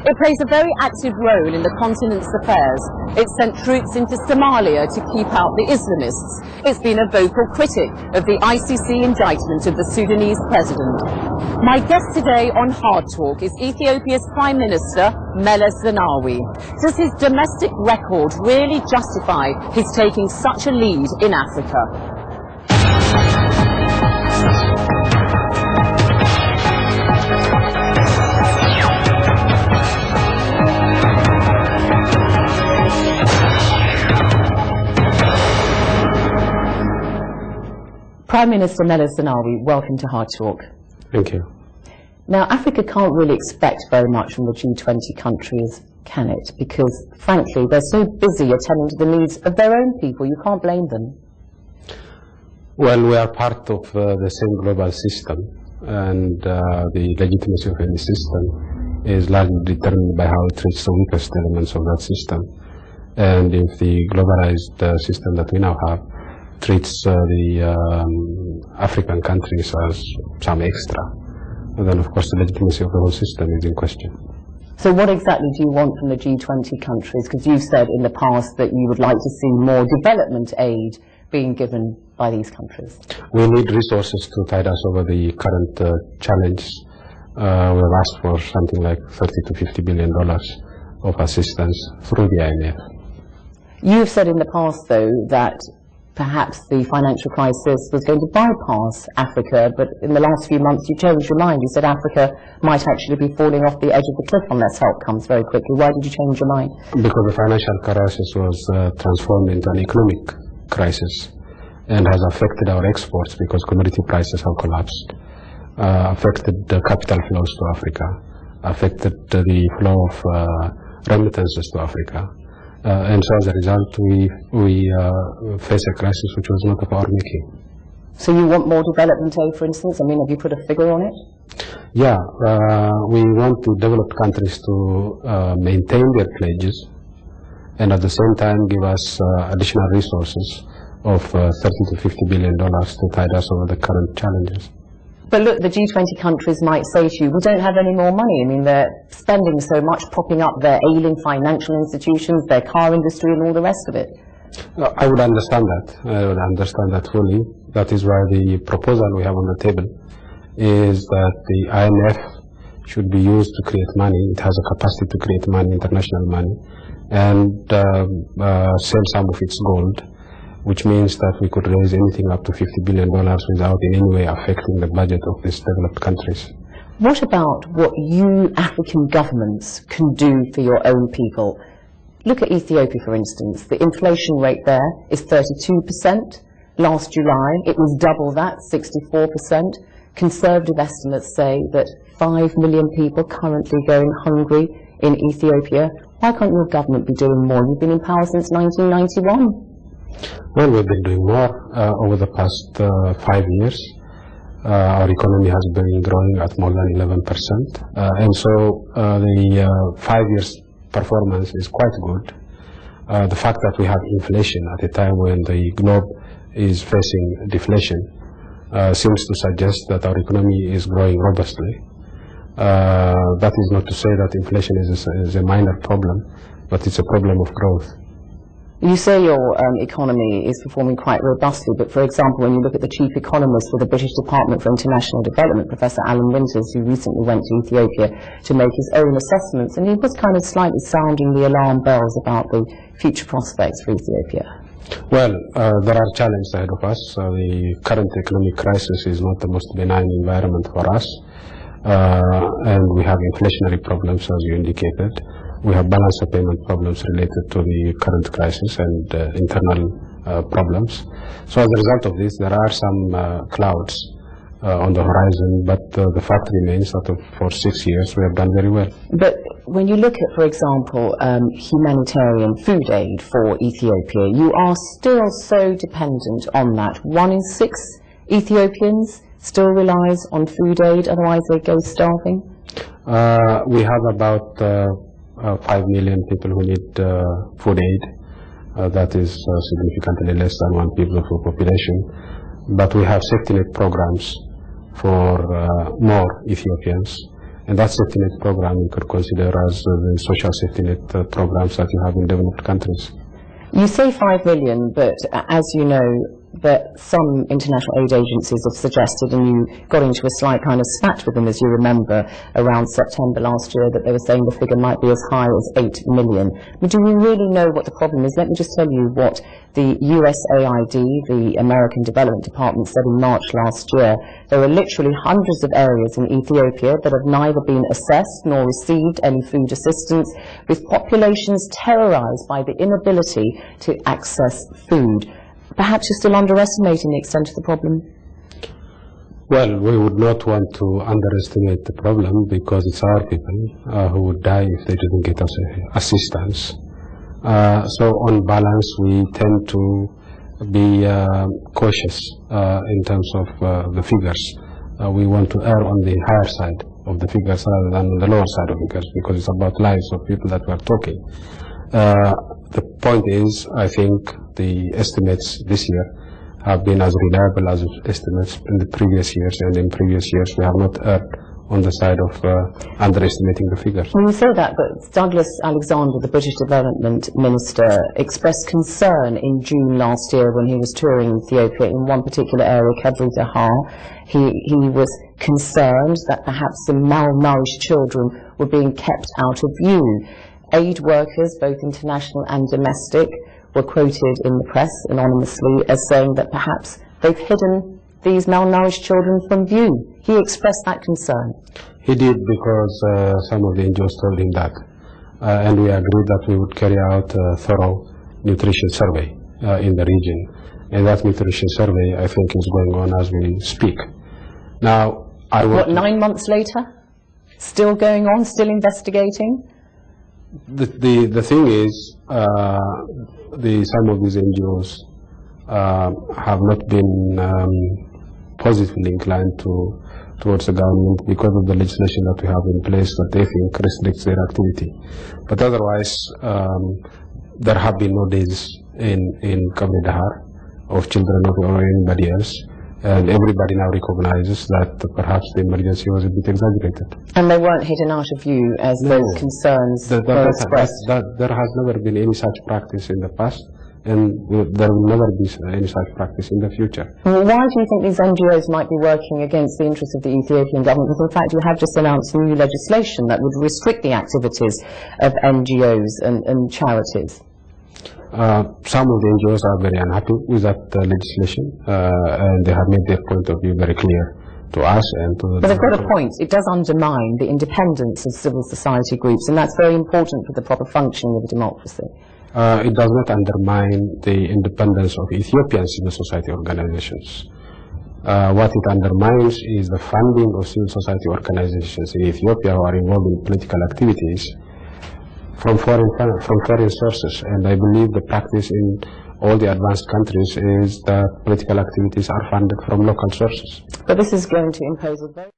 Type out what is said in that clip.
It plays a very active role in the continent's affairs. It sent troops into Somalia to keep out the Islamists. It's been a vocal critic of the ICC indictment of the Sudanese president. My guest today on Hard Talk is Ethiopia's Prime Minister, Meles Zenawi. Does his domestic record really justify his taking such a lead in Africa? Prime Minister Meles Zenawi, welcome to Hard Talk. Thank you. Now, Africa can't really expect very much from the G20 countries, can it? Because, frankly, they're so busy attending to the needs of their own people. You can't blame them. Well, we are part of the same global system, and the legitimacy of any system is largely determined by how it treats the weakest elements of that system. And if the globalized system that we now have treats the African countries as some extra, and then of course the legitimacy of the whole system is in question. So what exactly do you want from the G20 countries? Because you've said in the past that you would like to see more development aid being given by these countries. We need resources to tide us over the current challenge. We've asked for something like $30 to $50 billion of assistance through the IMF. You've said in the past, though, that perhaps the financial crisis was going to bypass Africa, but in the last few months you changed your mind. You said Africa might actually be falling off the edge of the cliff unless help comes very quickly. Why did you change your mind? Because the financial crisis was transformed into an economic crisis and has affected our exports because commodity prices have collapsed, affected the capital flows to Africa, affected the flow of remittances to Africa. And so as a result, we face a crisis which was not of our making. So you want more development aid, for instance? I mean, have you put a figure on it? Yeah, we want to developed countries to maintain their pledges and at the same time give us additional resources of $30 to $50 billion to tide us over the current challenges. But look, the G20 countries might say to you, we don't have any more money. I mean, they're spending so much, propping up their ailing financial institutions, their car industry and all the rest of it. I would understand that. I would understand that fully. That is why the proposal we have on the table is that the IMF should be used to create money. It has a capacity to create money, international money, and sell some of its gold, which means that we could raise anything up to $50 billion without in any way affecting the budget of these developed countries. What about what you African governments can do for your own people? Look at Ethiopia, for instance. The inflation rate there is 32%. Last July, it was double that, 64%. Conservative estimates say that 5 million people currently going hungry in Ethiopia. Why can't your government be doing more? You've been in power since 1991. Well, we've been doing more over the past 5 years. Our economy has been growing at more than 11%. And so the 5 years performance is quite good. The fact that we have inflation at a time when the globe is facing deflation seems to suggest that our economy is growing robustly. That is not to say that inflation is a minor problem, but it's a problem of growth. You say your economy is performing quite robustly, but for example, when you look at the chief economist for the British Department for International Development, Professor Alan Winters, who recently went to Ethiopia to make his own assessments, and he was kind of slightly sounding the alarm bells about the future prospects for Ethiopia. Well, there are challenges ahead of us. The current economic crisis is not the most benign environment for us, and we have inflationary problems, as you indicated. We have balance of payment problems related to the current crisis and internal problems. So as a result of this, there are some clouds on the horizon, but the fact remains that for 6 years we have done very well. But when you look at, for example, humanitarian food aid for Ethiopia, you are still so dependent on that. 1 in 6 Ethiopians still relies on food aid, otherwise they go starving? We have about 5 million people who need food aid. That is significantly less than 1/5 of the population. But we have safety net programs for more Ethiopians, And that safety net program you could consider as the social safety net programs that you have in developed countries. You say 5 million, but as you know, that some international aid agencies have suggested, and you got into a slight kind of spat with them, as you remember, around September last year, that they were saying the figure might be as high as 8 million. But do we really know what the problem is? Let me just tell you what the USAID, the American Development Department, said in March last year. There are literally hundreds of areas in Ethiopia that have neither been assessed nor received any food assistance, with populations terrorized by the inability to access food. Perhaps you're still underestimating the extent of the problem? Well, we would not want to underestimate the problem, because it's our people who would die if they didn't get us assistance. So on balance, we tend to be cautious in terms of the figures. We want to err on the higher side of the figures rather than the lower side of the figures, because it's about lives of people that we're talking. The point is, I think the estimates this year have been as reliable as estimates in the previous years, and in previous years we have not erred on the side of underestimating the figures. Well, you say that, but Douglas Alexander, the British Development Minister, expressed concern in June last year when he was touring Ethiopia in one particular area, Kedri Dahar. He was concerned that perhaps some malnourished children were being kept out of view. Aid workers, both international and domestic, were quoted in the press anonymously as saying that perhaps they've hidden these malnourished children from view. He expressed that concern. He did, because some of the NGOs told him that. And we agreed that we would carry out a thorough nutrition survey in the region. And that nutrition survey, I think, is going on as we speak. Now, What, 9 months later? Still going on, still investigating? The thing is, some of these NGOs have not been positively inclined towards the government because of the legislation that we have in place that they think restricts their activity. But otherwise, there have been no days in Kabri Dahar of children or anybody else. And everybody now recognizes that perhaps the emergency was a bit exaggerated. And they weren't hidden out of view as those concerns were expressed? There has never been any such practice in the past, and there will never be any such practice in the future. Well, why do you think these NGOs might be working against the interests of the Ethiopian government? Because in fact you have just announced new legislation that would restrict the activities of NGOs and charities. Some of the NGOs are very unhappy with that legislation, and they have made their point of view very clear to us and to the... But they've got a point. It does undermine the independence of civil society groups, and that's very important for the proper functioning of a democracy. It does not undermine the independence of Ethiopian civil society organizations. What it undermines is the funding of civil society organizations in Ethiopia who are involved in political activities from foreign sources, and I believe the practice in all the advanced countries is that political activities are funded from local sources. But this is going to impose a very